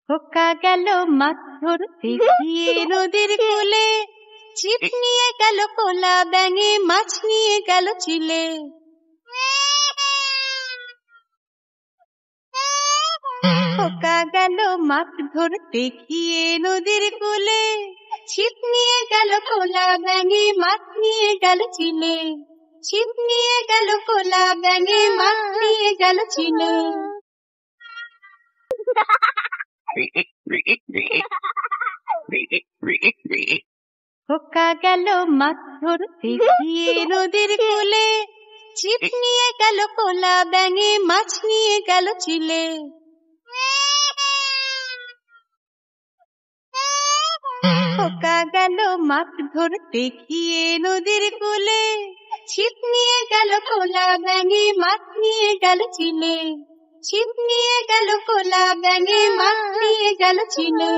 খোকা গেল মাছ ধরতে গিয়ে নদীর কূলে, ছিপ নিয়ে গেল কোলা ব্যাঙে, মাছ নিয়ে গেল চিলে। খোকা গেল মাছ ধরতে গিয়ে নদীর কূলে, ছিপ নিয়ে গেল কোলা ব্যাঙে, মাছ নিয়ে গেল চিলে। ছিপ নিয়ে গেল কোলা ব্যাঙে, মাছ নিয়ে গেল চিলে। খোকা গেল মাছ ধরতে গিয়ে নদীর কূলে, ছিপ নিয়ে গেল কোলা ব্যাঙে, মাছ নিয়ে গেল চিলে। খোকা গেল মাছ ধরতে গিয়ে নদীর কূলে, ছিপ নিয়ে গেল কোলা ব্যাঙে, মাছ নিয়ে গেল চিলে। ছিপ নিয়ে গেল কোলা ব্যাঙে, মাছ নিয়ে গেল চিলে।